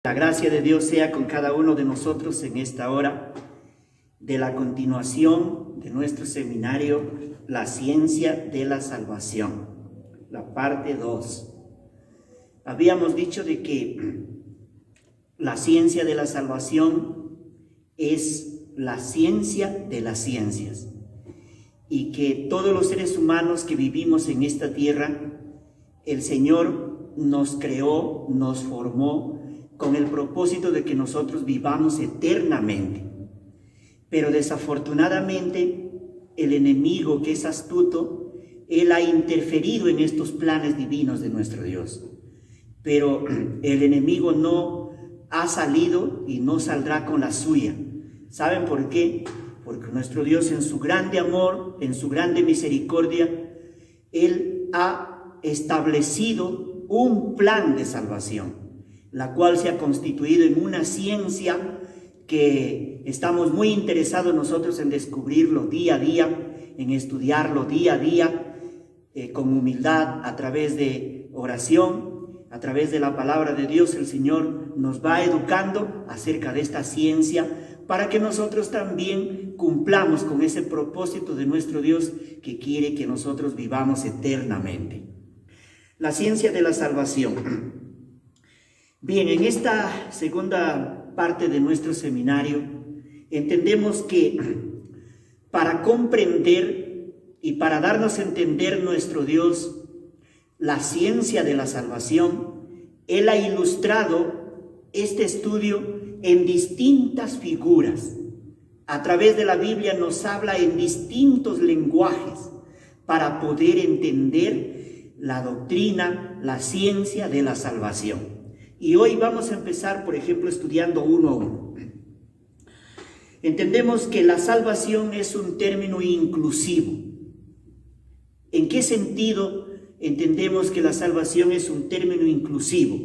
La gracia de Dios sea con cada uno de nosotros en esta hora de la continuación de nuestro seminario, La Ciencia de la Salvación, la parte 2. Habíamos dicho de que la ciencia de la salvación es la ciencia de las ciencias y que todos los seres humanos que vivimos en esta tierra, el Señor nos creó, nos formó con el propósito de que nosotros vivamos eternamente. Pero desafortunadamente el enemigo, que es astuto, él ha interferido en estos planes divinos de nuestro Dios. Pero el enemigo no ha salido y no saldrá con la suya. ¿Saben por qué? Porque nuestro Dios, en su grande amor, en su grande misericordia, él ha establecido un plan de salvación, la cual se ha constituido en una ciencia que estamos muy interesados nosotros en descubrirlo día a día, en estudiarlo día a día, con humildad, a través de oración, a través de la palabra de Dios. El Señor nos va educando acerca de esta ciencia para que nosotros también cumplamos con ese propósito de nuestro Dios, que quiere que nosotros vivamos eternamente. La ciencia de la salvación. Bien, en esta segunda parte de nuestro seminario, entendemos que para comprender y para darnos a entender nuestro Dios, la ciencia de la salvación, Él ha ilustrado este estudio en distintas figuras. A través de la Biblia nos habla en distintos lenguajes para poder entender la doctrina, la ciencia de la salvación. Y hoy vamos a empezar, por ejemplo, estudiando uno a uno. Entendemos que la salvación es un término inclusivo. ¿En qué sentido entendemos que la salvación es un término inclusivo?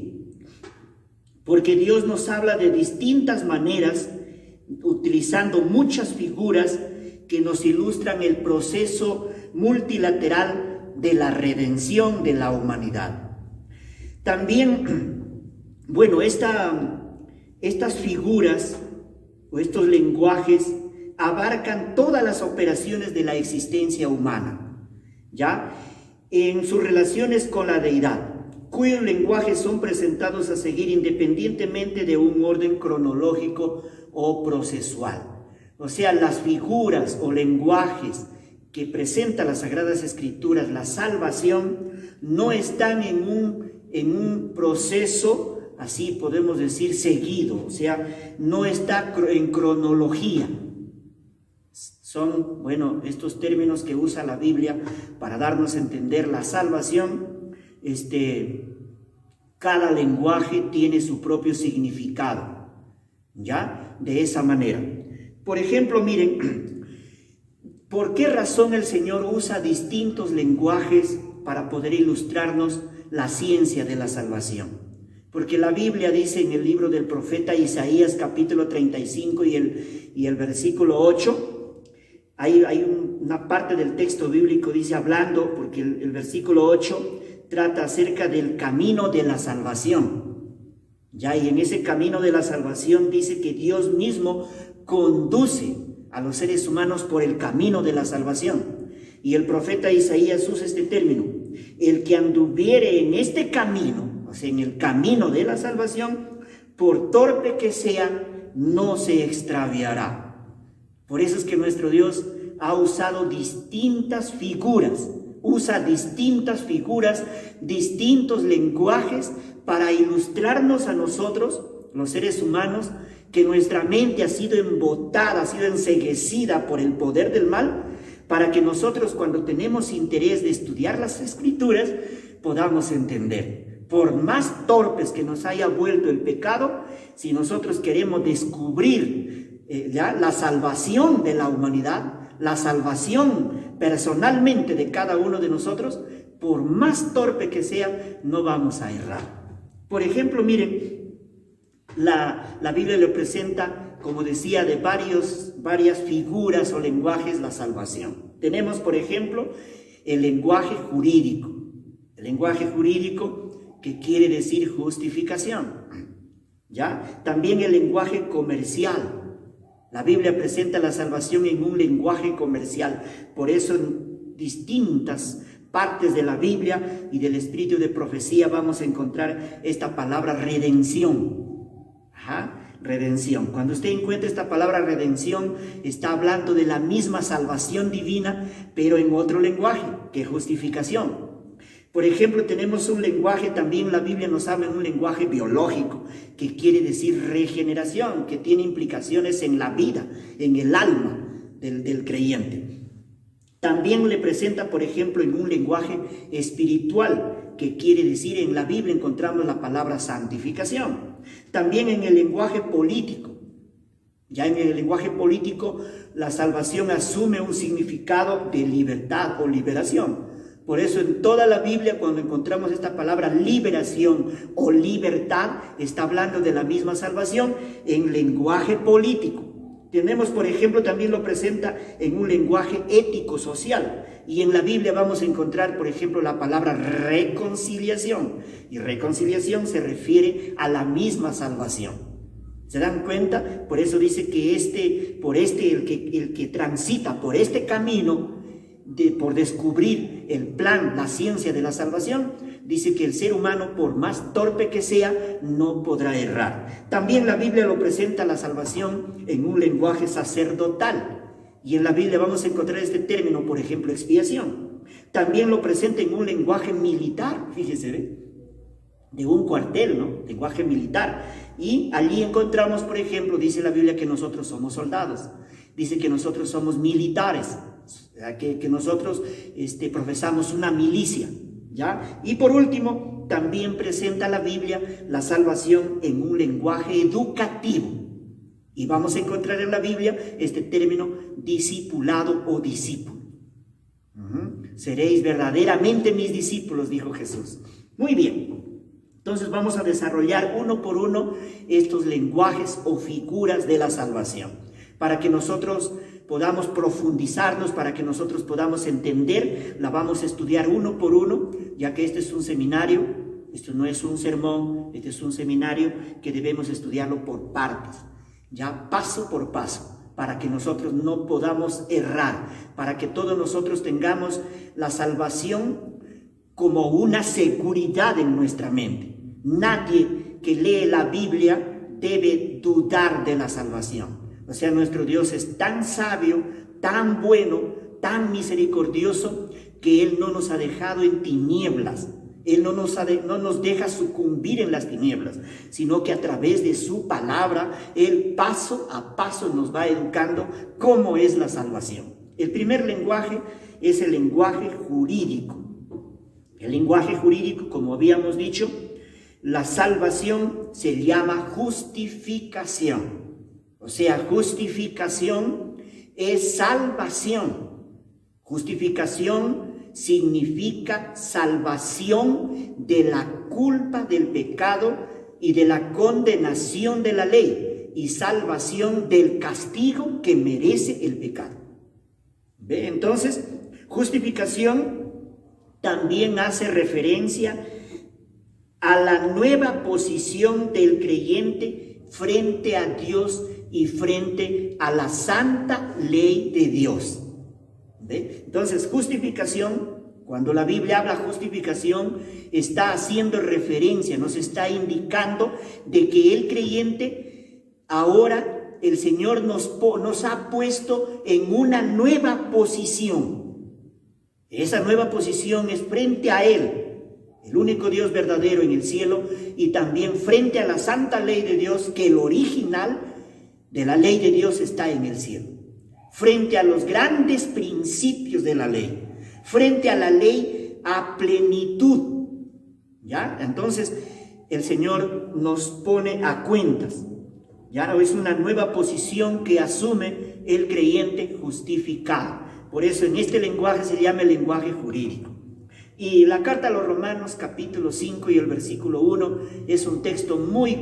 Porque Dios nos habla de distintas maneras, utilizando muchas figuras que nos ilustran el proceso multilateral de la redención de la humanidad. También, bueno, estas figuras o estos lenguajes abarcan todas las operaciones de la existencia humana, ¿ya? En sus relaciones con la deidad, cuyos lenguajes son presentados a seguir independientemente de un orden cronológico o procesual. O sea, las figuras o lenguajes que presenta las Sagradas Escrituras, la salvación, no están en un proceso, así podemos decir, seguido, o sea, no está en cronología. Son, bueno, estos términos que usa la Biblia para darnos a entender la salvación. Cada lenguaje tiene su propio significado, ¿ya? De esa manera. Por ejemplo, miren, ¿por qué razón el Señor usa distintos lenguajes para poder ilustrarnos la ciencia de la salvación? Porque la Biblia dice en el libro del profeta Isaías, capítulo 35 y el versículo 8, hay una parte del texto bíblico, dice, hablando, porque el versículo 8 trata acerca del camino de la salvación. Ya, y en ese camino de la salvación dice que Dios mismo conduce a los seres humanos por el camino de la salvación. Y el profeta Isaías usa este término: el que anduviere en este camino, o sea, en el camino de la salvación, por torpe que sea, no se extraviará. Por eso es que nuestro Dios ha usado distintas figuras, distintos lenguajes para ilustrarnos a nosotros, los seres humanos, que nuestra mente ha sido embotada, ha sido enceguecida por el poder del mal, para que nosotros, cuando tenemos interés de estudiar las Escrituras, podamos entender. Por más torpes que nos haya vuelto el pecado, si nosotros queremos descubrir la salvación de la humanidad, la salvación personalmente de cada uno de nosotros, por más torpe que sea, no vamos a errar. Por ejemplo, miren, la Biblia le presenta, como decía, de varias figuras o lenguajes la salvación. Tenemos, por ejemplo, el lenguaje jurídico. El lenguaje jurídico, que quiere decir justificación. ¿ya? También el lenguaje comercial. La Biblia presenta la salvación en un lenguaje comercial. Por eso en distintas partes de la Biblia y del espíritu de profecía vamos a encontrar esta palabra redención. Redención. Cuando usted encuentra esta palabra redención, está hablando de la misma salvación divina, pero en otro lenguaje, que justificación. Por ejemplo, tenemos un lenguaje, también la Biblia nos habla en un lenguaje biológico, que quiere decir regeneración, que tiene implicaciones en la vida, en el alma del creyente. También le presenta, por ejemplo, en un lenguaje espiritual, que quiere decir, en la Biblia encontramos la palabra santificación. También en el lenguaje político. Ya en el lenguaje político, la salvación asume un significado de libertad o liberación. Por eso en toda la Biblia, cuando encontramos esta palabra liberación o libertad, está hablando de la misma salvación en lenguaje político. Tenemos, por ejemplo, también lo presenta en un lenguaje ético-social. Y en la Biblia vamos a encontrar, por ejemplo, la palabra reconciliación. Y reconciliación se refiere a la misma salvación. ¿Se dan cuenta? Por eso dice que el que transita por este camino, por descubrir el plan, la ciencia de la salvación, dice que el ser humano, por más torpe que sea, no podrá errar. También la Biblia lo presenta la salvación en un lenguaje sacerdotal. Y en la Biblia vamos a encontrar este término, por ejemplo, expiación. También lo presenta en un lenguaje militar, fíjese, de un cuartel, ¿no? Lenguaje militar. Y allí encontramos, por ejemplo, dice la Biblia que nosotros somos soldados. Dice que nosotros somos militares, que nosotros profesamos una milicia, ¿ya? Y por último, también presenta la Biblia la salvación en un lenguaje educativo. Y vamos a encontrar en la Biblia este término discipulado o discípulo. Seréis verdaderamente mis discípulos, dijo Jesús. Muy bien. Entonces vamos a desarrollar uno por uno estos lenguajes o figuras de la salvación, para que nosotros podamos profundizarnos, para que nosotros podamos entender. La vamos a estudiar uno por uno, ya que este es un seminario, esto no es un sermón, este es un seminario que debemos estudiarlo por partes, ya paso por paso, para que nosotros no podamos errar, para que todos nosotros tengamos la salvación como una seguridad en nuestra mente. Nadie que lee la Biblia debe dudar de la salvación. O sea, nuestro Dios es tan sabio, tan bueno, tan misericordioso, que Él no nos ha dejado en tinieblas. Él no nos deja sucumbir en las tinieblas, sino que a través de su palabra, Él paso a paso nos va educando cómo es la salvación. El primer lenguaje es el lenguaje jurídico. El lenguaje jurídico, como habíamos dicho, la salvación se llama justificación. O sea, justificación es salvación. Justificación significa salvación de la culpa del pecado y de la condenación de la ley, y salvación del castigo que merece el pecado. ¿Ve? Entonces, justificación también hace referencia a la nueva posición del creyente frente a Dios y frente a la santa ley de Dios. ¿Ve? Entonces, justificación, cuando la Biblia habla justificación, está haciendo referencia, nos está indicando de que el creyente, ahora el Señor nos ha puesto en una nueva posición. Esa nueva posición es frente a Él, el único Dios verdadero en el cielo, y también frente a la santa ley de Dios, que el original de la ley de Dios está en el cielo. Frente a los grandes principios de la ley, frente a la ley a plenitud, ¿ya? Entonces el Señor nos pone a cuentas, ¿ya? Es una nueva posición que asume el creyente justificado. Por eso en este lenguaje se llama el lenguaje jurídico. Y la carta a los Romanos, capítulo 5 y el versículo 1, es un texto muy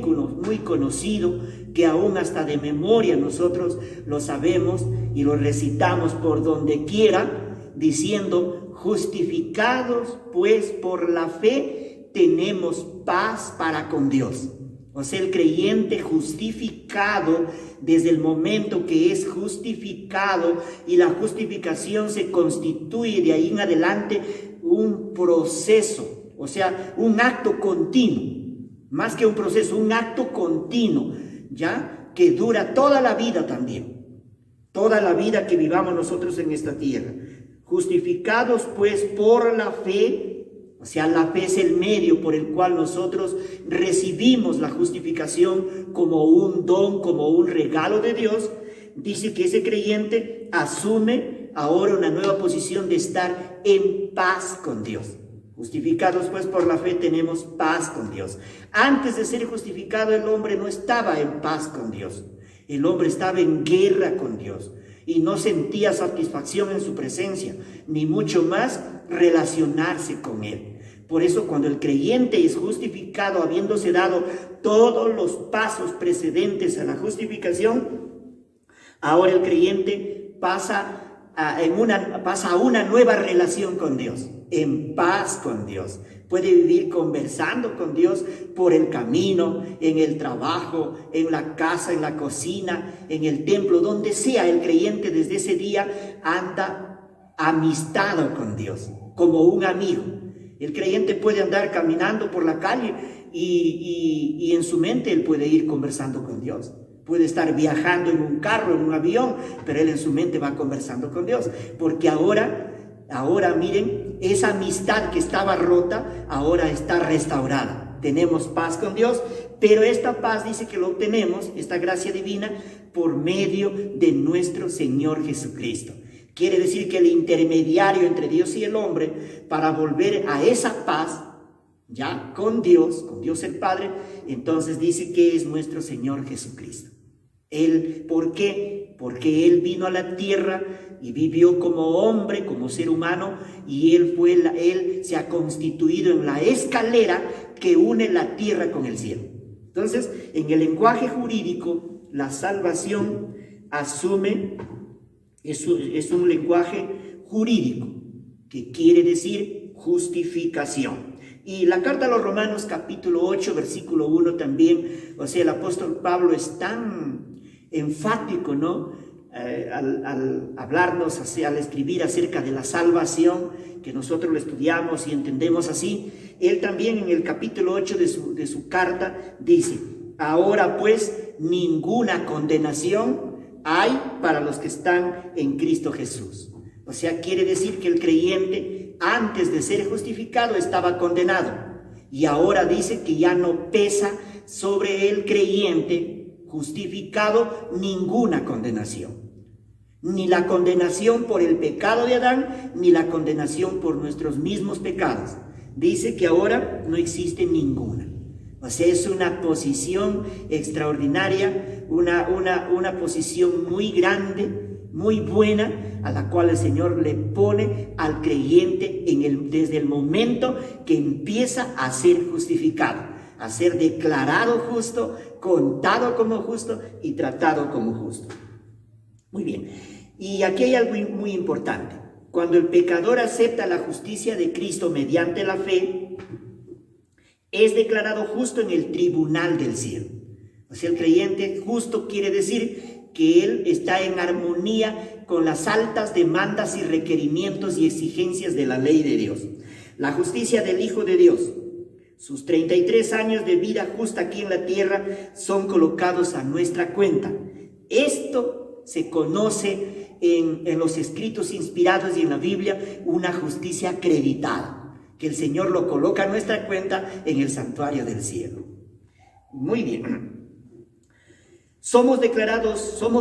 conocido, que aún hasta de memoria nosotros lo sabemos y lo recitamos por donde quiera, diciendo: justificados pues por la fe tenemos paz para con Dios. O sea, el creyente justificado, desde el momento que es justificado, y la justificación se constituye de ahí en adelante un proceso, o sea, un acto continuo, más que un proceso, un acto continuo, ¿ya? Que dura toda la vida también, toda la vida que vivamos nosotros en esta tierra. Justificados pues por la fe. O sea, la fe es el medio por el cual nosotros recibimos la justificación como un don, como un regalo de Dios. Dice que ese creyente asume ahora una nueva posición de estar en paz con Dios. Justificados pues por la fe tenemos paz con Dios. Antes de ser justificado el hombre no estaba en paz con Dios. El hombre estaba en guerra con Dios y no sentía satisfacción en su presencia, ni mucho más relacionarse con Él. Por eso cuando el creyente es justificado, habiéndose dado todos los pasos precedentes a la justificación, ahora el creyente pasa a una nueva relación con Dios, en paz con Dios. Puede vivir conversando con Dios por el camino, en el trabajo, en la casa, en la cocina, en el templo, donde sea. El creyente desde ese día anda amistado con Dios, como un amigo. El creyente puede andar caminando por la calle y en su mente él puede ir conversando con Dios. Puede estar viajando en un carro, en un avión, pero él en su mente va conversando con Dios. Porque ahora miren, esa amistad que estaba rota, ahora está restaurada. Tenemos paz con Dios, pero esta paz dice que lo obtenemos, esta gracia divina, por medio de nuestro Señor Jesucristo. Quiere decir que el intermediario entre Dios y el hombre, para volver a esa paz, ya con Dios el Padre, entonces dice que es nuestro Señor Jesucristo. ¿Por qué? Porque Él vino a la tierra y vivió como hombre, como ser humano, y Él se ha constituido en la escalera que une la tierra con el cielo. Entonces, en el lenguaje jurídico, la salvación es un lenguaje jurídico, que quiere decir justificación. Y la carta a los Romanos capítulo 8, versículo 1 también, o sea, el apóstol Pablo es tan enfático, ¿no? Al hablarnos, al escribir acerca de la salvación, que nosotros lo estudiamos y entendemos así. Él también en el capítulo 8 de su carta dice: ahora pues ninguna condenación hay para los que están en Cristo Jesús. O sea, quiere decir que el creyente antes de ser justificado estaba condenado, y ahora dice que ya no pesa sobre el creyente justificado ninguna condenación, ni la condenación por el pecado de Adán, ni la condenación por nuestros mismos pecados. Dice que ahora no existe ninguna. O sea, es una posición extraordinaria, una posición muy grande, muy buena, a la cual el Señor le pone al creyente desde el momento que empieza a ser justificado, a ser declarado justo, contado como justo y tratado como justo. Muy bien. Y aquí hay algo muy importante. Cuando el pecador acepta la justicia de Cristo mediante la fe, es declarado justo en el tribunal del cielo. O sea, el creyente justo quiere decir que él está en armonía con las altas demandas y requerimientos y exigencias de la ley de Dios. La justicia del Hijo de Dios, sus 33 años de vida justa aquí en la tierra, son colocados a nuestra cuenta. Esto se conoce en los escritos inspirados y en la Biblia, una justicia acreditada, que el Señor lo coloca a nuestra cuenta en el santuario del cielo. Muy bien. Somos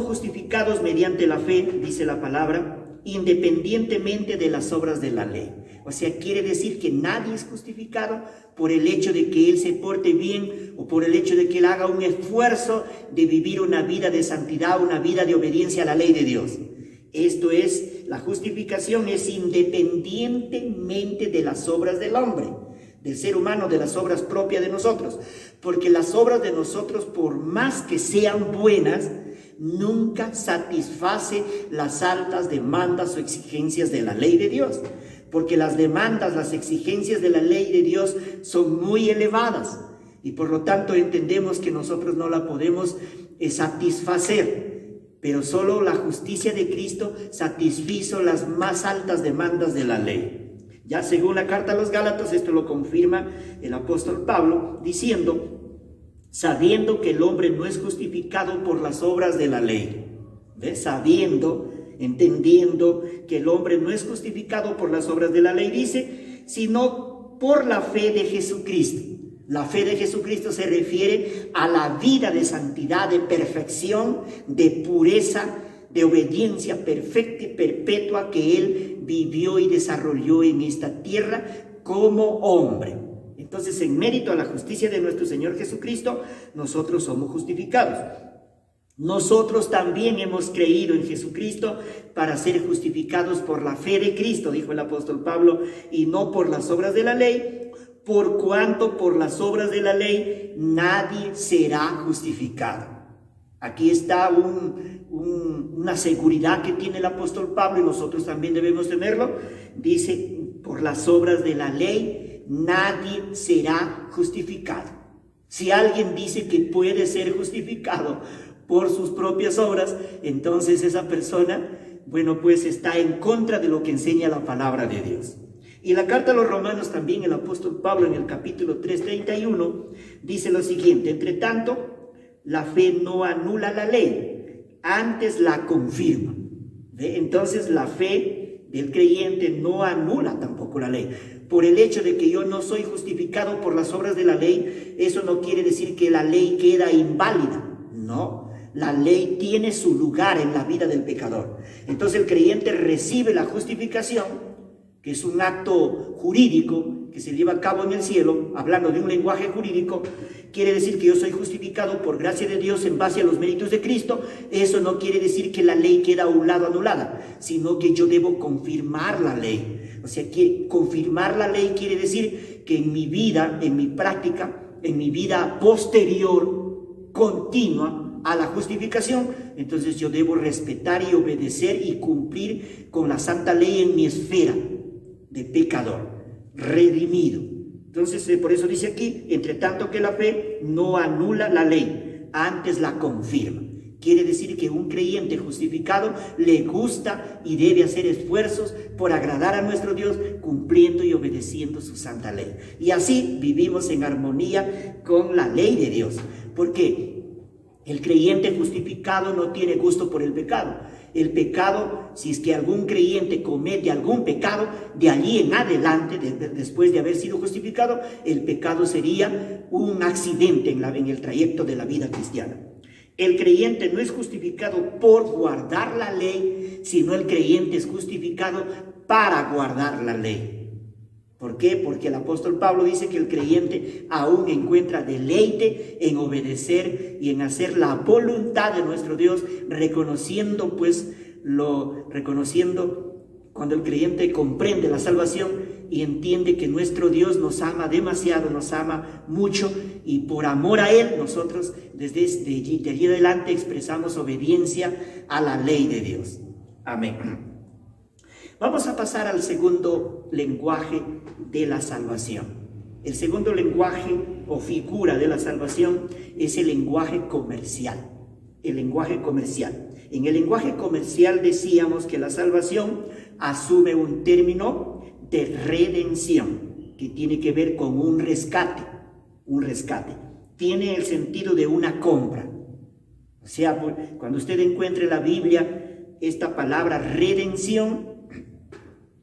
justificados mediante la fe, dice la palabra, independientemente de las obras de la ley. O sea, quiere decir que nadie es justificado por el hecho de que él se porte bien o por el hecho de que él haga un esfuerzo de vivir una vida de santidad, una vida de obediencia a la ley de Dios. Esto es, la justificación es independientemente de las obras del hombre, del ser humano, de las obras propias de nosotros. Porque las obras de nosotros, por más que sean buenas, nunca satisface las altas demandas o exigencias de la ley de Dios. Porque las demandas, las exigencias de la ley de Dios son muy elevadas. y por lo tanto entendemos que nosotros no la podemos satisfacer, pero solo la justicia de Cristo satisfizo las más altas demandas de la ley. Ya según la carta a los Gálatas, esto lo confirma el apóstol Pablo, diciendo, sabiendo que el hombre no es justificado por las obras de la ley. ¿Ves? Sabiendo, entendiendo que el hombre no es justificado por las obras de la ley, dice, sino por la fe de Jesucristo. La fe de Jesucristo se refiere a la vida de santidad, de perfección, de pureza, de obediencia perfecta y perpetua que Él vivió y desarrolló en esta tierra como hombre. Entonces, en mérito a la justicia de nuestro Señor Jesucristo, nosotros somos justificados. Nosotros también hemos creído en Jesucristo para ser justificados por la fe de Cristo, dijo el apóstol Pablo, y no por las obras de la ley, por cuanto por las obras de la ley nadie será justificado. Aquí está una seguridad que tiene el apóstol Pablo y nosotros también debemos tenerlo. Dice, por las obras de la ley nadie será justificado. Si alguien dice que puede ser justificado por sus propias obras, entonces esa persona, bueno, pues está en contra de lo que enseña la palabra de Dios. Y en la carta a los Romanos también el apóstol Pablo en el capítulo 3:31 dice lo siguiente, entre tanto, la fe no anula la ley, antes la confirma. ¿Ve? Entonces la fe del creyente no anula tampoco la ley. Por el hecho de que yo no soy justificado por las obras de la ley, eso no quiere decir que la ley queda inválida. No, la ley tiene su lugar en la vida del pecador. Entonces el creyente recibe la justificación, que es un acto jurídico que se lleva a cabo en el cielo, hablando de un lenguaje jurídico. Quiere decir que yo soy justificado por gracia de Dios en base a los méritos de Cristo. Eso no quiere decir que la ley queda a un lado anulada, sino que yo debo confirmar la ley. O sea, que confirmar la ley quiere decir que en mi vida, en mi práctica, en mi vida posterior, continua a la justificación, entonces yo debo respetar y obedecer y cumplir con la santa ley en mi esfera de pecador, redimido. Entonces, por eso dice aquí, entre tanto que la fe no anula la ley, antes la confirma. Quiere decir que un creyente justificado le gusta y debe hacer esfuerzos por agradar a nuestro Dios, cumpliendo y obedeciendo su santa ley. Y así vivimos en armonía con la ley de Dios, porque el creyente justificado no tiene gusto por el pecado. El pecado, si es que algún creyente comete algún pecado, de allí en adelante, después de haber sido justificado, el pecado sería un accidente en el trayecto de la vida cristiana. El creyente no es justificado por guardar la ley, sino el creyente es justificado para guardar la ley. ¿Por qué? Porque el apóstol Pablo dice que el creyente aún encuentra deleite en obedecer y en hacer la voluntad de nuestro Dios, reconociendo cuando el creyente comprende la salvación y entiende que nuestro Dios nos ama demasiado, nos ama mucho, y por amor a Él nosotros desde allí adelante expresamos obediencia a la ley de Dios. Amén. Vamos a pasar al segundo lenguaje de la salvación. El segundo lenguaje o figura de la salvación es el lenguaje comercial. El lenguaje comercial. En el lenguaje comercial decíamos que la salvación asume un término de redención que tiene que ver con un rescate. Un rescate. Tiene el sentido de una compra. O sea, cuando usted encuentre en la Biblia esta palabra redención,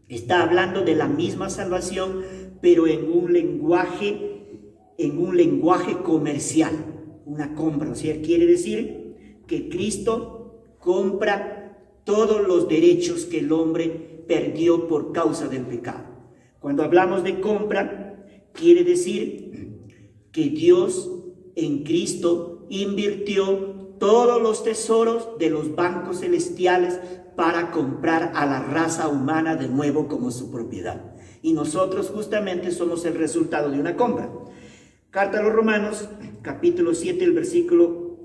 está hablando de la misma salvación, pero en un lenguaje comercial, una compra. O sea, quiere decir que Cristo compra todos los derechos que el hombre perdió por causa del pecado. Cuando hablamos de compra, quiere decir que Dios en Cristo invirtió todos los tesoros de los bancos celestiales para comprar a la raza humana de nuevo como su propiedad. Y nosotros justamente somos el resultado de una compra. Carta a los Romanos, capítulo 7, el versículo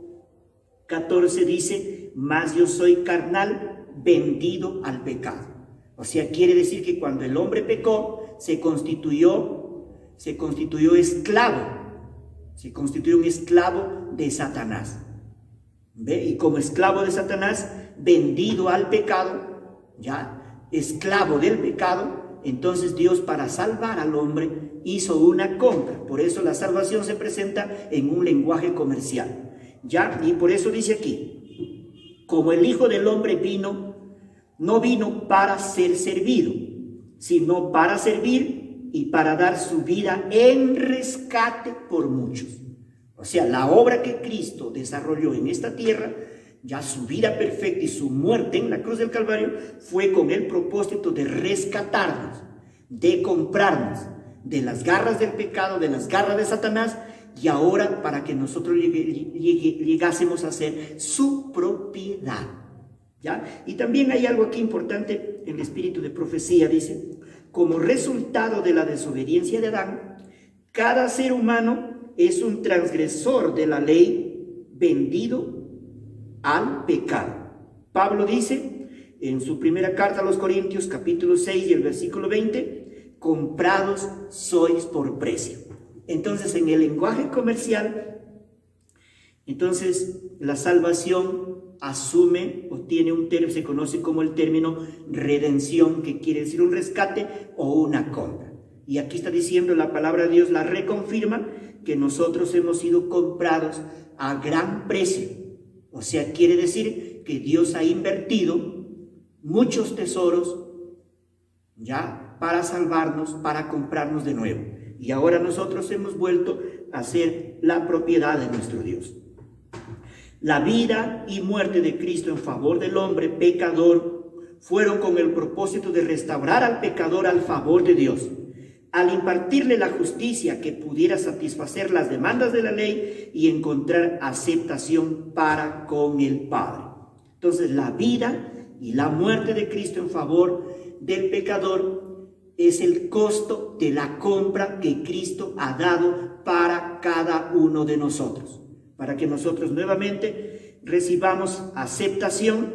14 dice, mas yo soy carnal, vendido al pecado. O sea, quiere decir que cuando el hombre pecó, se constituyó esclavo. Se constituye un esclavo de Satanás. ¿Ve? Y como esclavo de Satanás, vendido al pecado, ya, esclavo del pecado, entonces Dios, para salvar al hombre, hizo una compra. Por eso la salvación se presenta en un lenguaje comercial, ya, y por eso dice aquí, como el Hijo del Hombre no vino para ser servido, sino para servir y para dar su vida en rescate por muchos. O sea, la obra que Cristo desarrolló en esta tierra, ya su vida perfecta y su muerte en la cruz del Calvario, fue con el propósito de rescatarnos, de comprarnos de las garras del pecado, de las garras de Satanás, y ahora para que nosotros llegásemos a ser su propiedad. ¿Ya? Y también hay algo aquí importante, el espíritu de profecía dice, como resultado de la desobediencia de Adán, cada ser humano es un transgresor de la ley, vendido al pecado. Pablo dice en su primera carta a los Corintios, capítulo 6 y el versículo 20, comprados sois por precio. Entonces, en el lenguaje comercial, entonces la salvación asume o tiene un término, se conoce como el término redención, que quiere decir un rescate o una compra. Y aquí está diciendo la palabra de Dios, la reconfirma, que nosotros hemos sido comprados a gran precio. O sea, quiere decir que Dios ha invertido muchos tesoros ya para salvarnos, para comprarnos de nuevo. Y ahora nosotros hemos vuelto a ser la propiedad de nuestro Dios. La vida y muerte de Cristo en favor del hombre pecador fueron con el propósito de restaurar al pecador al favor de Dios, al impartirle la justicia que pudiera satisfacer las demandas de la ley y encontrar aceptación para con el Padre. Entonces, la vida y la muerte de Cristo en favor del pecador es el costo de la compra que Cristo ha dado para cada uno de nosotros, para que nosotros nuevamente recibamos aceptación,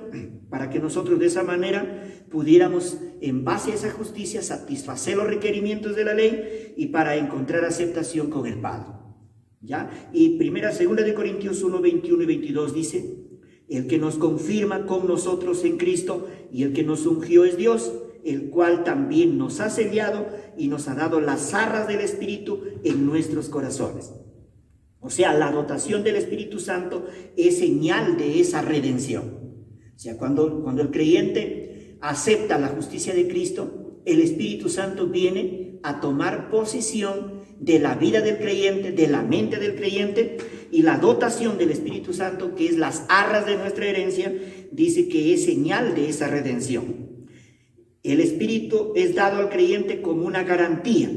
para que nosotros de esa manera pudiéramos, en base a esa justicia, satisfacer los requerimientos de la ley y para encontrar aceptación con el Padre. ¿Ya? Y segunda de Corintios 1, 21 y 22 dice, el que nos confirma con nosotros en Cristo y el que nos ungió es Dios, el cual también nos ha sellado y nos ha dado las arras del Espíritu en nuestros corazones. O sea, la dotación del Espíritu Santo es señal de esa redención. O sea, cuando el creyente acepta la justicia de Cristo, el Espíritu Santo viene a tomar posesión de la vida del creyente, de la mente del creyente, y la dotación del Espíritu Santo, que es las arras de nuestra herencia, dice que es señal de esa redención. El Espíritu es dado al creyente como una garantía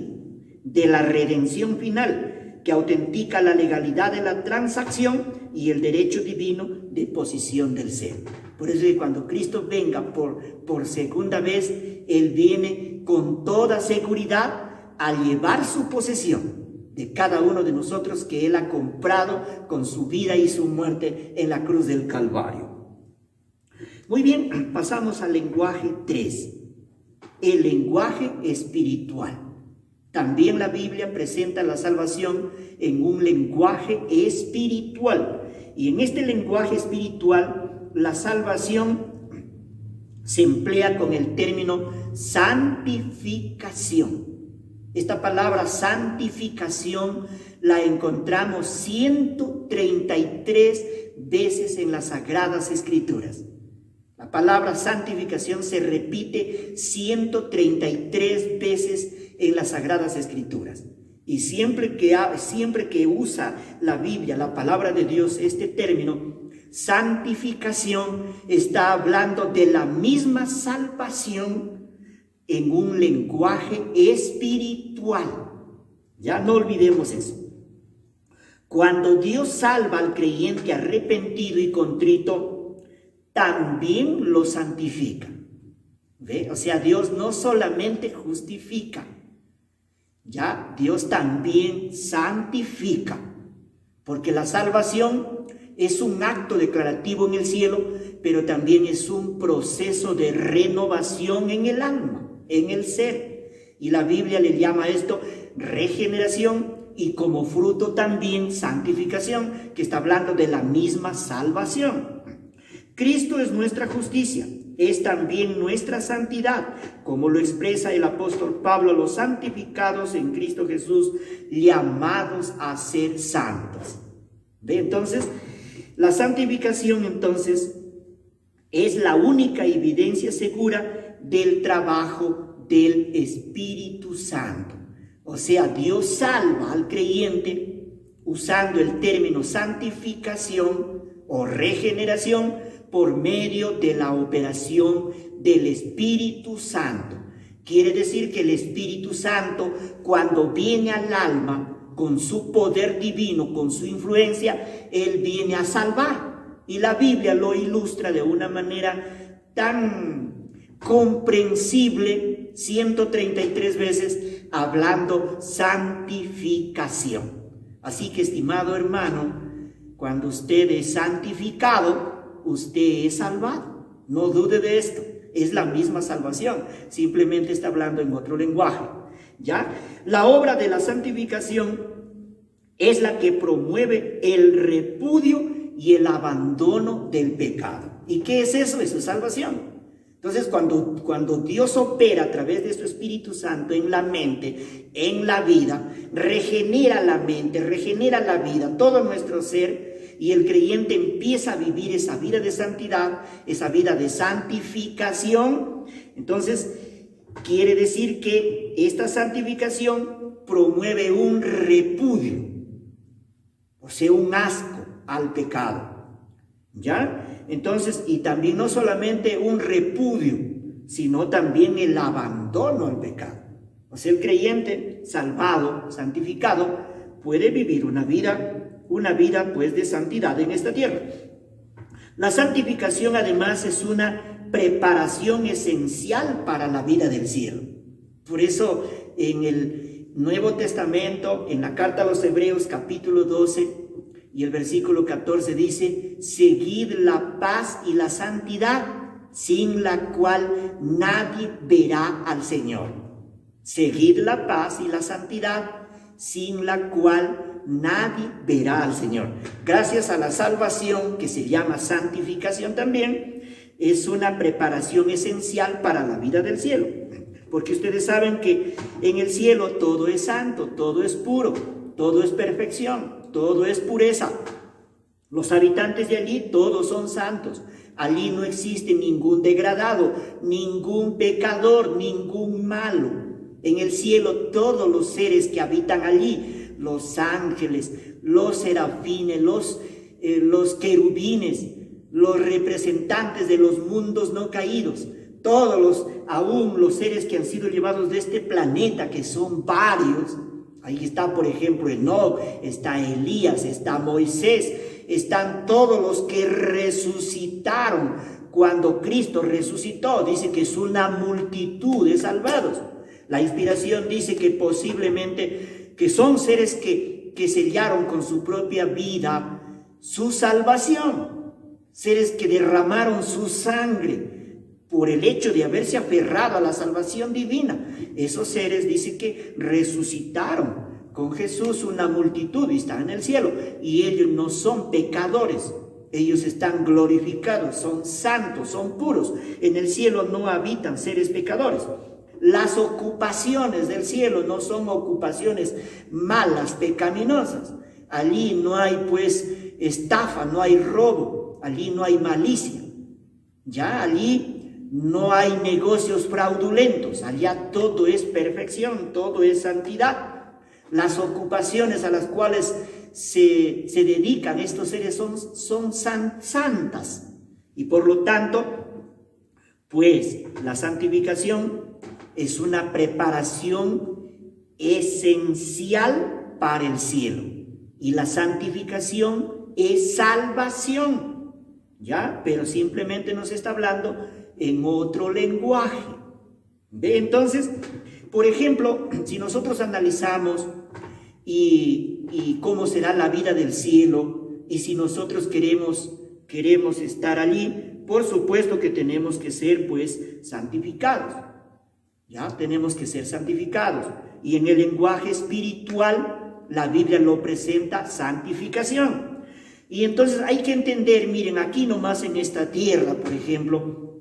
de la redención final, que autentica la legalidad de la transacción y el derecho divino de posesión del ser. Por eso que cuando Cristo venga por segunda vez, Él viene con toda seguridad a llevar su posesión de cada uno de nosotros que Él ha comprado con su vida y su muerte en la cruz del Calvario. Muy bien, pasamos al lenguaje 3, el lenguaje espiritual. También la Biblia presenta la salvación en un lenguaje espiritual. Y en este lenguaje espiritual, la salvación se emplea con el término santificación. Esta palabra santificación la encontramos 133 veces en las Sagradas Escrituras. La palabra santificación se repite 133 veces en las Sagradas Escrituras. Y siempre que usa la Biblia, la palabra de Dios, este término, santificación, está hablando de la misma salvación en un lenguaje espiritual. Ya no olvidemos eso. Cuando Dios salva al creyente arrepentido y contrito, también lo santifica. ¿Ve? O sea, Dios no solamente justifica, ya Dios también santifica, porque la salvación es un acto declarativo en el cielo, pero también es un proceso de renovación en el alma, en el ser. Y la Biblia le llama a esto regeneración y como fruto también santificación, que está hablando de la misma salvación. Cristo es nuestra justicia, es también nuestra santidad, como lo expresa el apóstol Pablo: los santificados en Cristo Jesús, llamados a ser santos. ¿Ve? Entonces, la santificación entonces es la única evidencia segura del trabajo del Espíritu Santo. O sea, Dios salva al creyente usando el término santificación o regeneración por medio de la operación del Espíritu Santo. Quiere decir que el Espíritu Santo, cuando viene al alma con su poder divino, con su influencia, Él viene a salvar. Y la Biblia lo ilustra de una manera tan comprensible, 133 veces hablando santificación. Así que, estimado hermano, cuando usted es santificado, usted es salvado. No dude de esto. Es la misma salvación. Simplemente está hablando en otro lenguaje. ¿Ya? La obra de la santificación es la que promueve el repudio y el abandono del pecado. ¿Y qué es eso? Eso es salvación. Entonces, cuando Dios opera a través de su Espíritu Santo en la mente, en la vida, regenera la mente, regenera la vida, todo nuestro ser, y el creyente empieza a vivir esa vida de santidad, esa vida de santificación. Entonces, quiere decir que esta santificación promueve un repudio, o sea, un asco al pecado, ¿ya? Entonces, y también no solamente un repudio, sino también el abandono al pecado. O sea, el creyente salvado, santificado, puede vivir una vida pues de santidad en esta tierra. La santificación además es una preparación esencial para la vida del cielo. Por eso en el Nuevo Testamento, en la carta a los Hebreos capítulo 12 y el versículo 14 dice: seguid la paz y la santidad, sin la cual nadie verá al Señor. Seguid la paz y la santidad, sin la cual nadie verá al Señor. Gracias a la salvación, que se llama santificación también, es una preparación esencial para la vida del cielo. Porque ustedes saben que en el cielo todo es santo, todo es puro, todo es perfección, todo es pureza. Los habitantes de allí todos son santos. Allí no existe ningún degradado, ningún pecador, ningún malo. En el cielo todos los seres que habitan allí, los ángeles, los serafines, los querubines, los representantes de los mundos no caídos, todos aún los seres que han sido llevados de este planeta, que son varios. Ahí está, por ejemplo, Enoc, está Elías, está Moisés, están todos los que resucitaron cuando Cristo resucitó. Dice que es una multitud de salvados. La inspiración dice que posiblemente que son seres que sellaron con su propia vida su salvación, seres que derramaron su sangre por el hecho de haberse aferrado a la salvación divina. Esos seres dice que resucitaron con Jesús una multitud y están en el cielo, y ellos no son pecadores, ellos están glorificados, son santos, son puros. En el cielo no habitan seres pecadores. Las ocupaciones del cielo no son ocupaciones malas, pecaminosas. Allí no hay pues estafa, no hay robo, allí no hay malicia. Ya allí no hay negocios fraudulentos, allá todo es perfección, todo es santidad. Las ocupaciones a las cuales se dedican estos seres son santas. Y por lo tanto, pues la santificación es una preparación esencial para el cielo. Y la santificación es salvación, ¿ya? Pero simplemente nos está hablando en otro lenguaje. ¿Ve? Entonces, por ejemplo, si nosotros analizamos y cómo será la vida del cielo, y si nosotros queremos estar allí, por supuesto que tenemos que ser pues santificados. Ya tenemos que ser santificados. Y en el lenguaje espiritual la Biblia lo presenta santificación. Y entonces hay que entender, miren, aquí nomás en esta tierra, por ejemplo,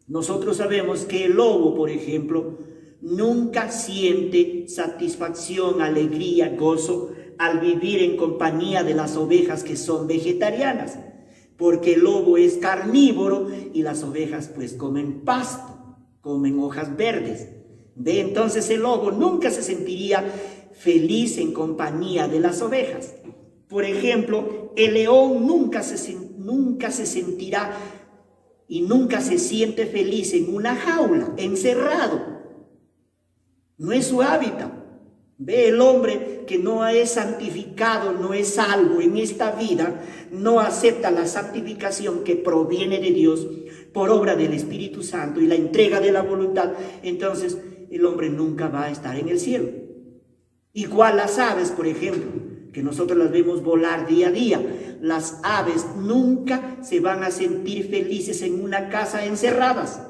nosotros sabemos que el lobo, por ejemplo, nunca siente satisfacción, alegría, gozo al vivir en compañía de las ovejas que son vegetarianas, porque el lobo es carnívoro y las ovejas pues comen pasto, comen hojas verdes. ¿Ve? Entonces el lobo nunca se sentiría feliz en compañía de las ovejas. Por ejemplo, el león nunca se sentirá y nunca se siente feliz en una jaula, encerrado. No es su hábitat. Ve, el hombre que no es santificado, no es salvo en esta vida, no acepta la santificación que proviene de Dios por obra del Espíritu Santo y la entrega de la voluntad. Entonces el hombre nunca va a estar en el cielo. Igual las aves, por ejemplo, que nosotros las vemos volar día a día. Las aves nunca se van a sentir felices en una casa encerradas.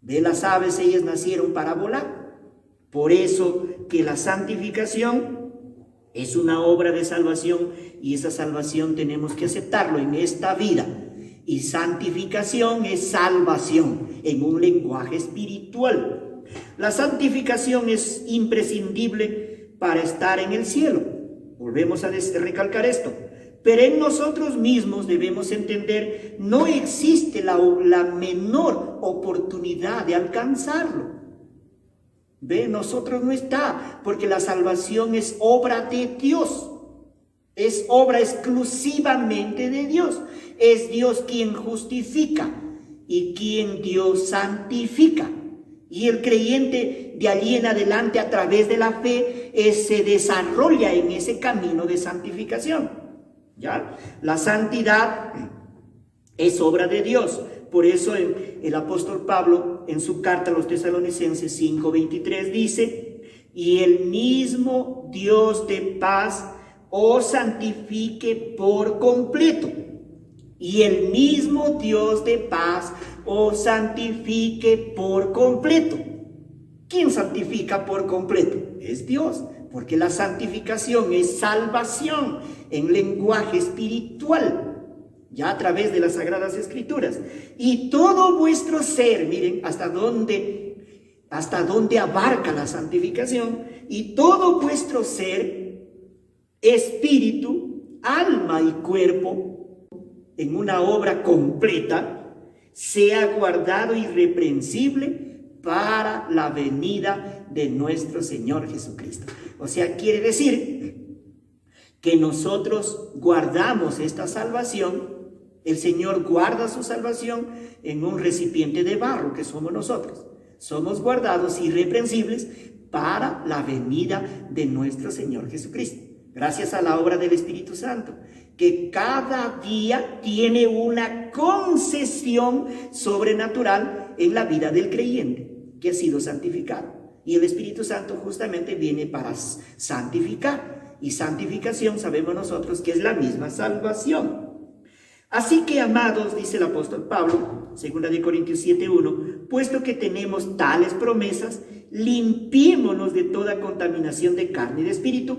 Ve, las aves, ellas nacieron para volar. Por eso que la santificación es una obra de salvación y esa salvación tenemos que aceptarlo en esta vida. Y santificación es salvación en un lenguaje espiritual. La santificación es imprescindible para estar en el cielo. Volvemos a recalcar esto. Pero en nosotros mismos debemos entender, no existe la menor oportunidad de alcanzarlo. Ve, nosotros no está, porque la salvación es obra de Dios, es obra exclusivamente de Dios. Es Dios quien justifica y quien Dios santifica. Y el creyente de allí en adelante, a través de la fe, se desarrolla en ese camino de santificación. ¿Ya? La santidad es obra de Dios. Por eso el apóstol Pablo en su carta a los Tesalonicenses 5:23 dice: y el mismo Dios de paz os santifique por completo. Y el mismo Dios de paz os santifique por completo. ¿Quién santifica por completo? Es Dios, porque la santificación es salvación en lenguaje espiritual, ya a través de las Sagradas Escrituras. Y todo vuestro ser, miren hasta dónde abarca la santificación, y todo vuestro ser, espíritu, alma y cuerpo, en una obra completa, sea guardado irreprensible para la venida de nuestro Señor Jesucristo. O sea, quiere decir que nosotros guardamos esta salvación. El Señor guarda su salvación en un recipiente de barro que somos nosotros. Somos guardados irreprensibles para la venida de nuestro Señor Jesucristo. Gracias a la obra del Espíritu Santo, que cada día tiene una concesión sobrenatural en la vida del creyente que ha sido santificado. Y el Espíritu Santo justamente viene para santificar. Y santificación sabemos nosotros que es la misma salvación. Así que, amados, dice el apóstol Pablo, 2 Corintios 7:1, puesto que tenemos tales promesas, limpiémonos de toda contaminación de carne y de espíritu,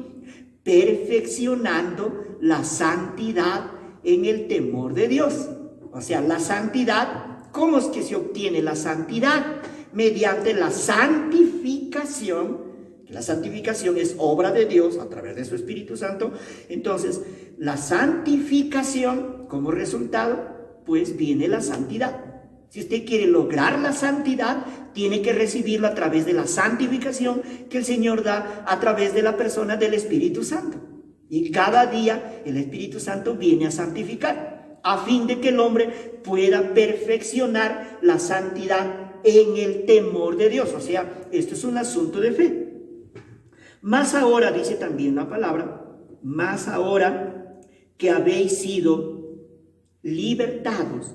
perfeccionando la santidad en el temor de Dios. O sea, la santidad, ¿cómo es que se obtiene la santidad? Mediante la santificación. La santificación es obra de Dios a través de su Espíritu Santo. Entonces, la santificación, como resultado, pues viene la santidad. Si usted quiere lograr la santidad, tiene que recibirlo a través de la santificación que el Señor da a través de la persona del Espíritu Santo. Y cada día el Espíritu Santo viene a santificar, a fin de que el hombre pueda perfeccionar la santidad en el temor de Dios. O sea, esto es un asunto de fe. Más ahora, dice también la palabra, más ahora que habéis sido libertados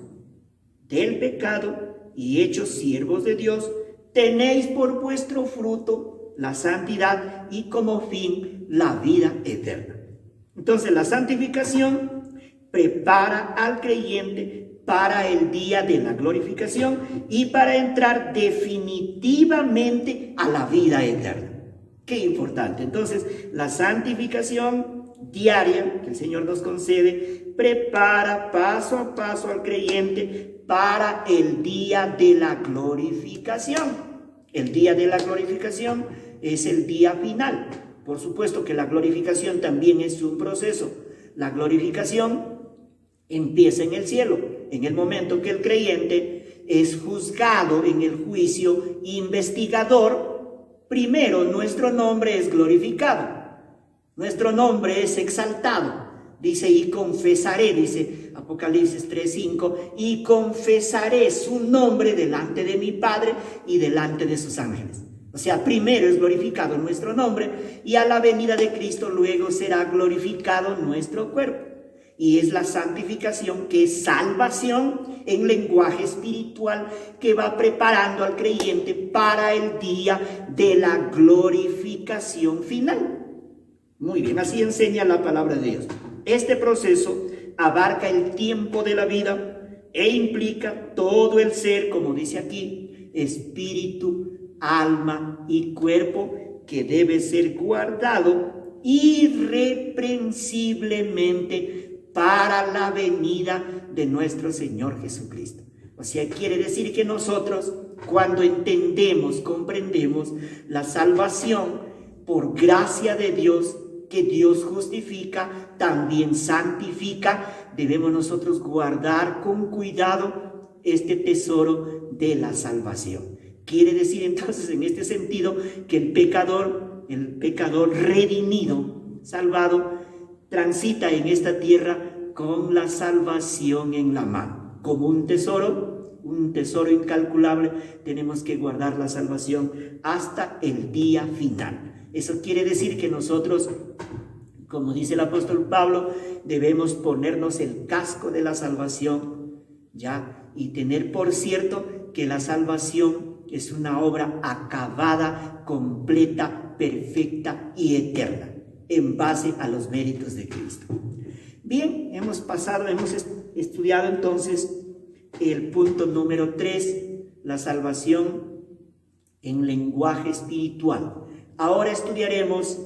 del pecado y hechos siervos de Dios, tenéis por vuestro fruto la santidad y como fin la vida eterna. Entonces, la santificación prepara al creyente para el día de la glorificación y para entrar definitivamente a la vida eterna. Qué importante. Entonces, la santificación diaria que el Señor nos concede prepara paso a paso al creyente para el día de la glorificación. El día de la glorificación es el día final. Por supuesto que la glorificación también es un proceso. La glorificación empieza en el cielo, en el momento que el creyente es juzgado en el juicio investigador. Primero, nuestro nombre es glorificado, nuestro nombre es exaltado. Dice, y confesaré, dice Apocalipsis 3:5, y confesaré su nombre delante de mi Padre y delante de sus ángeles. O sea, primero es glorificado nuestro nombre y a la venida de Cristo luego será glorificado nuestro cuerpo. Y es la santificación, que es salvación en lenguaje espiritual, que va preparando al creyente para el día de la glorificación final. Muy bien, así enseña la palabra de Dios. Este proceso abarca el tiempo de la vida e implica todo el ser, como dice aquí, espíritu, alma y cuerpo, que debe ser guardado irreprensiblemente para la venida de nuestro Señor Jesucristo. O sea, quiere decir que nosotros, cuando entendemos, comprendemos la salvación por gracia de Dios, que Dios justifica, también santifica, debemos nosotros guardar con cuidado este tesoro de la salvación. Quiere decir entonces en este sentido que el pecador redimido, salvado, transita en esta tierra con la salvación en la mano. Como un tesoro incalculable, tenemos que guardar la salvación hasta el día final. Eso quiere decir que nosotros, como dice el apóstol Pablo, debemos ponernos el casco de la salvación, ¿ya? Y tener por cierto que la salvación es una obra acabada, completa, perfecta y eterna, en base a los méritos de Cristo. Bien, hemos estudiado entonces el punto número 3, la salvación en lenguaje espiritual. Ahora estudiaremos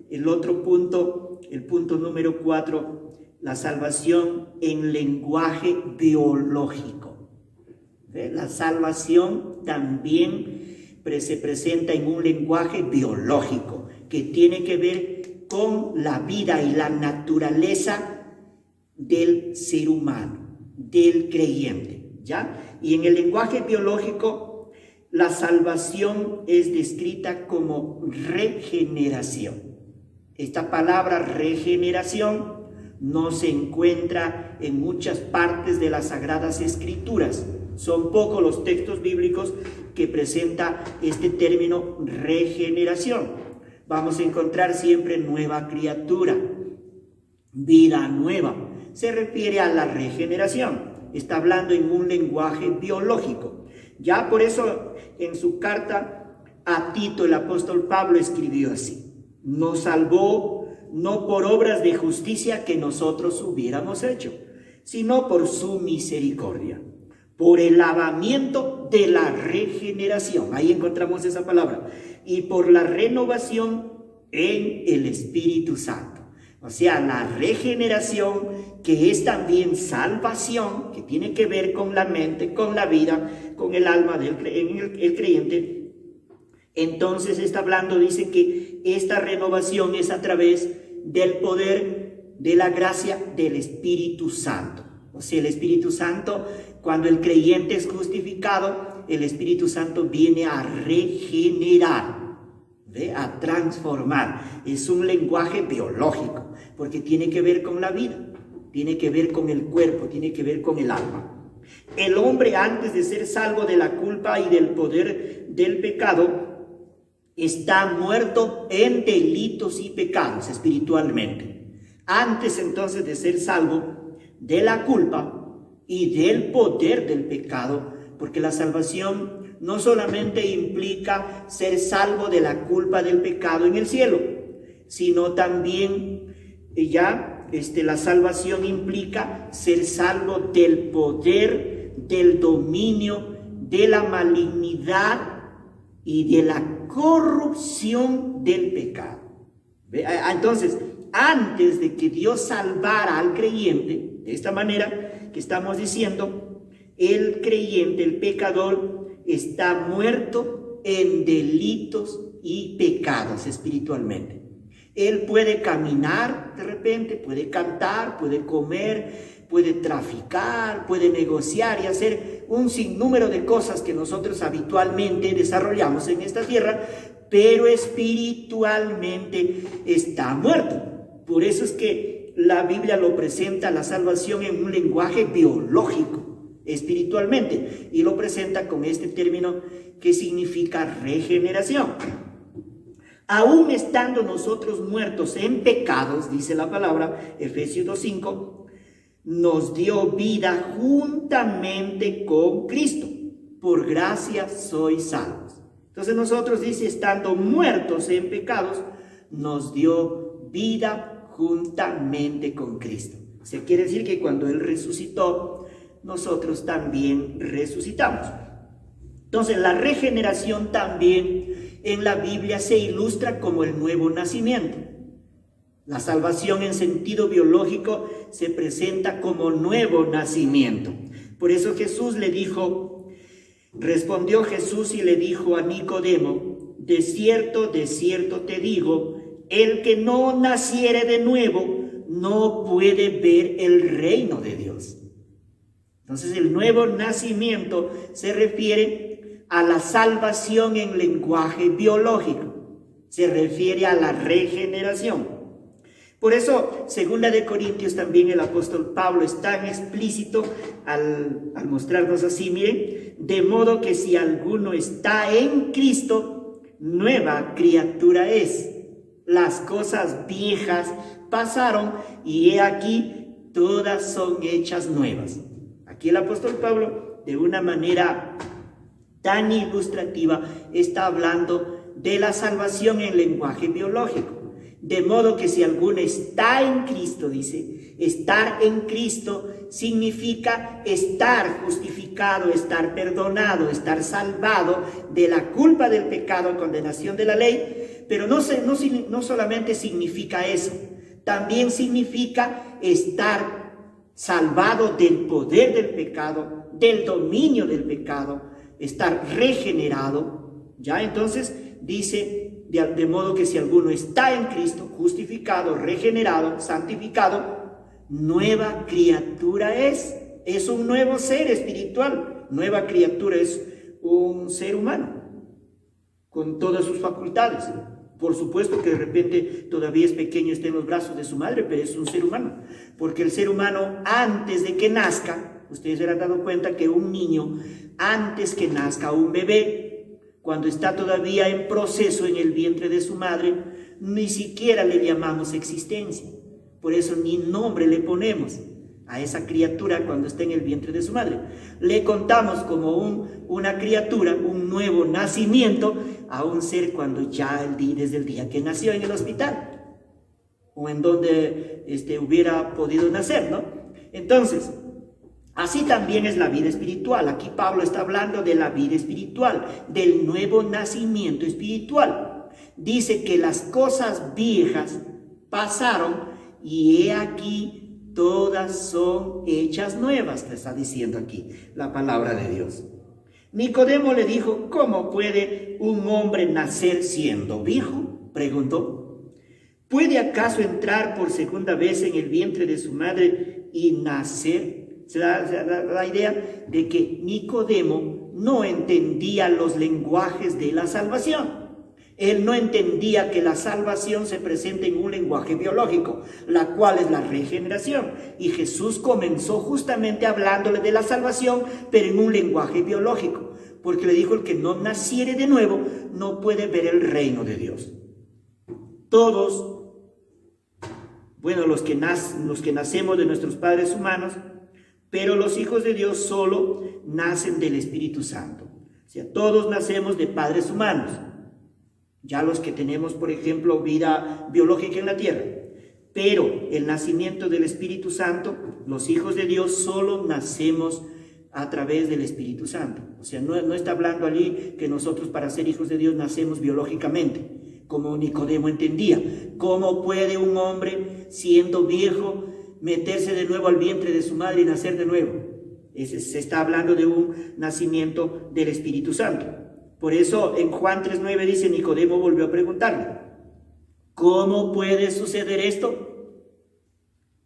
el otro punto, el punto número 4, la salvación en lenguaje biológico. La salvación también se presenta en un lenguaje biológico que tiene que ver con la vida y la naturaleza del ser humano, del creyente, ¿ya? Y en el lenguaje biológico, la salvación es descrita como regeneración. Esta palabra regeneración no se encuentra en muchas partes de las Sagradas Escrituras. Son pocos los textos bíblicos que presenta este término regeneración. Vamos a encontrar siempre nueva criatura, vida nueva. Se refiere a la regeneración. Está hablando en un lenguaje biológico. Ya por eso en su carta a Tito el apóstol Pablo escribió así: nos salvó no por obras de justicia que nosotros hubiéramos hecho, sino por su misericordia, por el lavamiento de la regeneración. Ahí encontramos esa palabra. Y por la renovación en el Espíritu Santo. O sea, la regeneración, que es también salvación, que tiene que ver con la mente, con la vida, con el alma del creyente. Entonces está hablando, dice que esta renovación es a través del poder de la gracia del Espíritu Santo. O sea, el Espíritu Santo, cuando el creyente es justificado, el Espíritu Santo viene a regenerar, a transformar. Es un lenguaje biológico, porque tiene que ver con la vida, tiene que ver con el cuerpo, tiene que ver con el alma. El hombre, antes de ser salvo de la culpa y del poder del pecado, está muerto en delitos y pecados espiritualmente. Antes entonces de ser salvo de la culpa y del poder del pecado, porque la salvación no solamente implica ser salvo de la culpa del pecado en el cielo, sino también la salvación implica ser salvo del poder, del dominio, de la malignidad y de la corrupción del pecado. Entonces, antes de que Dios salvara al creyente, de esta manera que estamos diciendo, el creyente, el pecador, está muerto en delitos y pecados espiritualmente. Él puede caminar de repente, puede cantar, puede comer, puede traficar, puede negociar y hacer un sinnúmero de cosas que nosotros habitualmente desarrollamos en esta tierra, pero espiritualmente está muerto. Por eso es que la Biblia lo presenta, la salvación, en un lenguaje biológico, espiritualmente, y lo presenta con este término que significa regeneración. Aún estando nosotros muertos en pecados, dice la palabra, Efesios 2:5, nos dio vida juntamente con Cristo. Por gracia sois salvos. Entonces nosotros, dice, estando muertos en pecados, nos dio vida juntamente con Cristo. O sea, quiere decir que cuando Él resucitó, nosotros también resucitamos. Entonces, la regeneración también en la Biblia se ilustra como el nuevo nacimiento. La salvación en sentido biológico se presenta como nuevo nacimiento. Por eso Jesús le dijo, respondió Jesús y le dijo a Nicodemo, de cierto te digo, el que no naciere de nuevo no puede ver el reino de Dios. Entonces, el nuevo nacimiento se refiere a la salvación en lenguaje biológico, se refiere a la regeneración. Por eso, 2 de Corintios, también el apóstol Pablo es tan explícito al mostrarnos así, miren, de modo que si alguno está en Cristo, nueva criatura es. Las cosas viejas pasaron y he aquí, todas son hechas nuevas. Aquí el apóstol Pablo, de una manera tan ilustrativa, está hablando de la salvación en lenguaje biológico. De modo que si alguno está en Cristo, dice, estar en Cristo significa estar justificado, estar perdonado, estar salvado de la culpa del pecado, condenación de la ley, pero no solamente significa eso, también significa estar salvado del poder del pecado, del dominio del pecado, estar regenerado. Ya entonces dice, de modo que si alguno está en Cristo, justificado, regenerado, santificado, nueva criatura es un nuevo ser espiritual. Nueva criatura es un ser humano con todas sus facultades. Por supuesto que de repente todavía es pequeño, está en los brazos de su madre, pero es un ser humano. Porque el ser humano, antes de que nazca, ustedes se habrán dado cuenta que un niño, antes que nazca, un bebé, cuando está todavía en proceso en el vientre de su madre, ni siquiera le llamamos existencia. Por eso ni nombre le ponemos a esa criatura cuando está en el vientre de su madre. Le contamos como una criatura, un nuevo nacimiento, a un ser cuando ya desde el día que nació en el hospital, o en donde hubiera podido nacer, ¿no? Entonces, así también es la vida espiritual. Aquí Pablo está hablando de la vida espiritual, del nuevo nacimiento espiritual. Dice que las cosas viejas pasaron y he aquí todas son hechas nuevas, le está diciendo aquí la palabra de Dios. Nicodemo le dijo, ¿cómo puede un hombre nacer siendo viejo? Preguntó. ¿Puede acaso entrar por segunda vez en el vientre de su madre y nacer? Se da la idea de que Nicodemo no entendía los lenguajes de la salvación. Él no entendía que la salvación se presenta en un lenguaje biológico, la cual es la regeneración. Y Jesús comenzó justamente hablándole de la salvación, pero en un lenguaje biológico, porque le dijo, el que no naciere de nuevo no puede ver el reino de Dios. Todos, bueno, los que nacemos de nuestros padres humanos, pero los hijos de Dios solo nacen del Espíritu Santo. O sea, todos nacemos de padres humanos. Ya los que tenemos, por ejemplo, vida biológica en la tierra. Pero el nacimiento del Espíritu Santo, los hijos de Dios solo nacemos a través del Espíritu Santo. O sea, no está hablando allí que nosotros para ser hijos de Dios nacemos biológicamente, como Nicodemo entendía. ¿Cómo puede un hombre, siendo viejo, meterse de nuevo al vientre de su madre y nacer de nuevo? Se está hablando de un nacimiento del Espíritu Santo. Por eso en Juan 3:9 dice, Nicodemo volvió a preguntarle, ¿cómo puede suceder esto?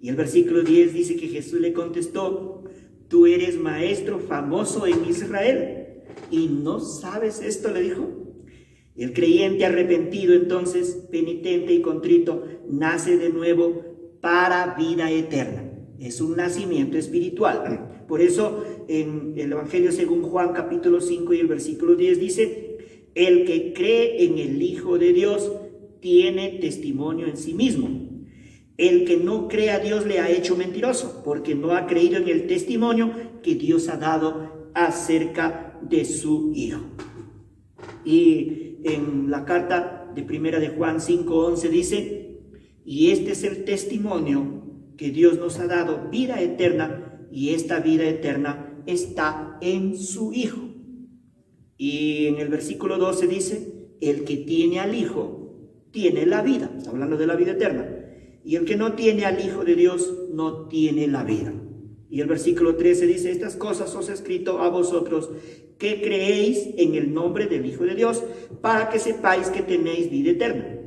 Y el versículo 10 dice que Jesús le contestó, tú eres maestro famoso en Israel y no sabes esto, le dijo. El creyente arrepentido, entonces, penitente y contrito, nace de nuevo para vida eterna. Es un nacimiento espiritual. Por eso en el Evangelio según Juan capítulo 5 y el versículo 10 dice, el que cree en el Hijo de Dios tiene testimonio en sí mismo. El que no cree a Dios le ha hecho mentiroso, porque no ha creído en el testimonio que Dios ha dado acerca de su Hijo. Y en la carta de primera de Juan 5:11 dice, y este es el testimonio que Dios nos ha dado, vida eterna, y esta vida eterna está en su Hijo. Y en el versículo 12 dice, el que tiene al Hijo tiene la vida, está hablando de la vida eterna, y el que no tiene al Hijo de Dios no tiene la vida. Y el versículo 13 dice, estas cosas os he escrito a vosotros que creéis en el nombre del Hijo de Dios, para que sepáis que tenéis vida eterna,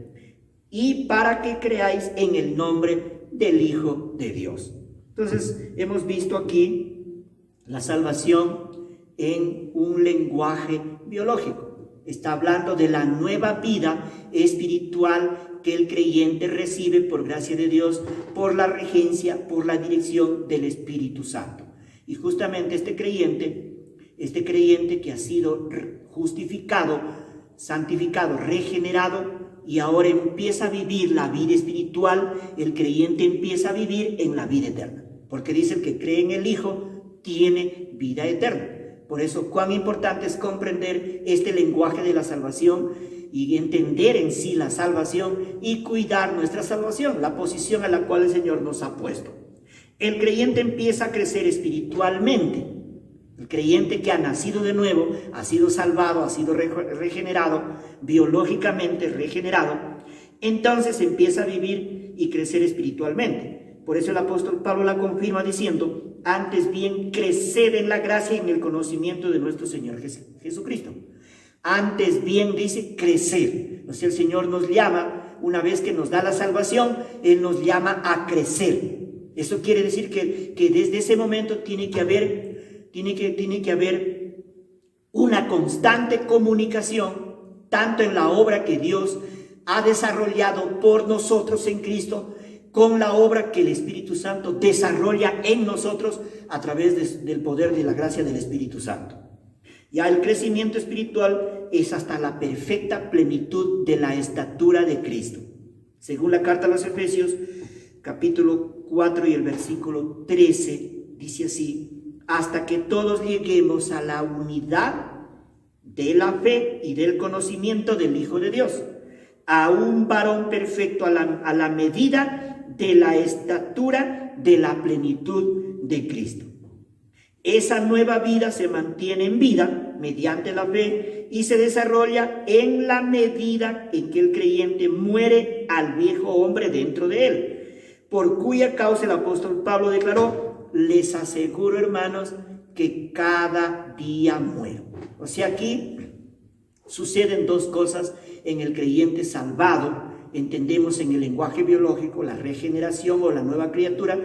y para que creáis en el nombre del Hijo de Dios. Entonces, hemos visto aquí la salvación en un lenguaje biológico. Está hablando de la nueva vida espiritual que el creyente recibe por gracia de Dios, por la regencia, por la dirección del Espíritu Santo. Y justamente este creyente que ha sido justificado, santificado, regenerado, y ahora empieza a vivir la vida espiritual, el creyente empieza a vivir en la vida eterna. Porque dice el que cree en el Hijo tiene vida eterna. Por eso cuán importante es comprender este lenguaje de la salvación y entender en sí la salvación y cuidar nuestra salvación, la posición a la cual el Señor nos ha puesto. El creyente empieza a crecer espiritualmente. El creyente que ha nacido de nuevo, ha sido salvado, ha sido regenerado, biológicamente regenerado, entonces empieza a vivir y crecer espiritualmente. Por eso el apóstol Pablo la confirma diciendo, antes bien creced en la gracia y en el conocimiento de nuestro Señor Jesucristo. Antes bien dice crecer. O sea, el Señor nos llama, una vez que nos da la salvación, Él nos llama a crecer. Eso quiere decir que desde ese momento tiene que haber una constante comunicación, tanto en la obra que Dios ha desarrollado por nosotros en Cristo, con la obra que el Espíritu Santo desarrolla en nosotros a través del poder de la gracia del Espíritu Santo. Ya el crecimiento espiritual es hasta la perfecta plenitud de la estatura de Cristo. Según la carta a los Efesios, capítulo 4 y el versículo 13, dice así, hasta que todos lleguemos a la unidad de la fe y del conocimiento del Hijo de Dios, a un varón perfecto a la medida de la estatura de la plenitud de Cristo. Esa nueva vida se mantiene en vida mediante la fe y se desarrolla en la medida en que el creyente muere al viejo hombre dentro de él, por cuya causa el apóstol Pablo declaró, les aseguro, hermanos, que cada día muero. O sea, aquí suceden dos cosas en el creyente salvado. Entendemos en el lenguaje biológico la regeneración o la nueva criatura.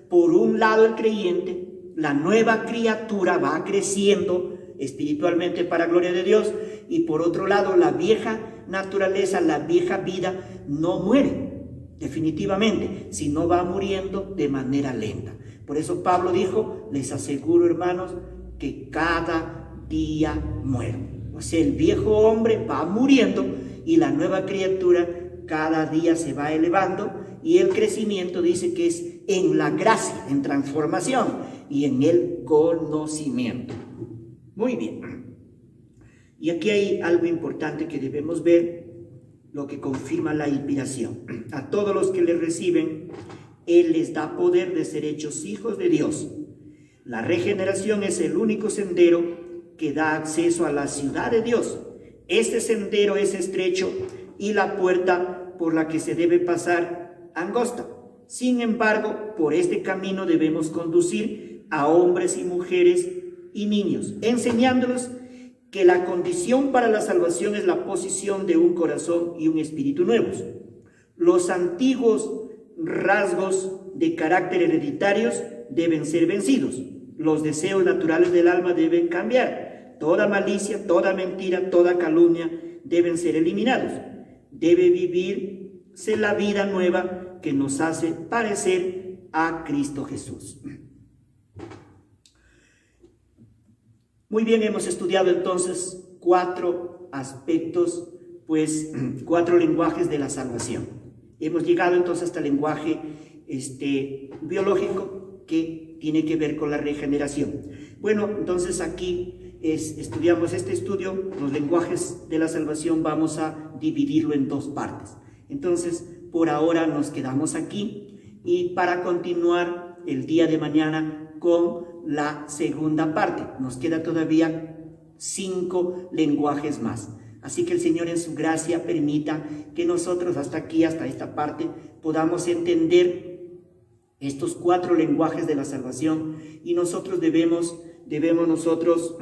Por un lado, el creyente, la nueva criatura va creciendo espiritualmente para gloria de Dios, y por otro lado, la vieja naturaleza, la vieja vida no muere definitivamente, sino va muriendo de manera lenta. Por eso Pablo dijo, les aseguro, hermanos, que cada día muero. O sea, el viejo hombre va muriendo y la nueva criatura cada día se va elevando, y el crecimiento dice que es en la gracia, en transformación y en el conocimiento. Muy bien. Y aquí hay algo importante que debemos ver, lo que confirma la inspiración. A todos los que le reciben, Él les da poder de ser hechos hijos de Dios, La regeneración es el único sendero que da acceso a la ciudad de Dios. Este sendero es estrecho y la puerta por la que se debe pasar angosta. Sin embargo, por este camino debemos conducir a hombres y mujeres y niños, enseñándolos que la condición para la salvación es la posición de un corazón y un espíritu nuevos. Los antiguos rasgos de carácter hereditarios deben ser vencidos. Los deseos naturales del alma deben cambiar. Toda malicia, toda mentira, toda calumnia deben ser eliminados. Debe vivirse la vida nueva que nos hace parecer a Cristo Jesús. Muy bien, hemos estudiado entonces 4 aspectos, pues 4 lenguajes de la salvación. Hemos llegado entonces hasta el lenguaje biológico, que tiene que ver con la regeneración. Bueno, entonces aquí estudiamos este estudio, los lenguajes de la salvación, vamos a dividirlo en 2 partes. Entonces, por ahora nos quedamos aquí y para continuar el día de mañana con la segunda parte. Nos queda todavía 5 lenguajes más. Así que el Señor en su gracia permita que nosotros hasta aquí, hasta esta parte, podamos entender estos 4 lenguajes de la salvación, y nosotros debemos nosotros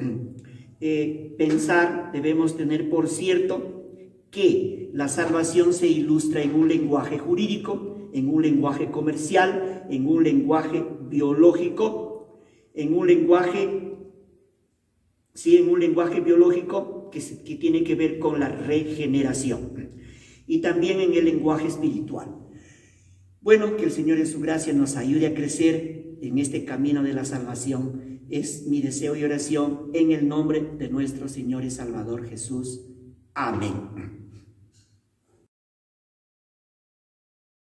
pensar, debemos tener por cierto que la salvación se ilustra en un lenguaje jurídico, en un lenguaje comercial, en un lenguaje biológico, en un lenguaje biológico que tiene que ver con la regeneración, y también en el lenguaje espiritual. Bueno, que el Señor en su gracia nos ayude a crecer en este camino de la salvación. Es mi deseo y oración en el nombre de nuestro Señor y Salvador Jesús. Amén.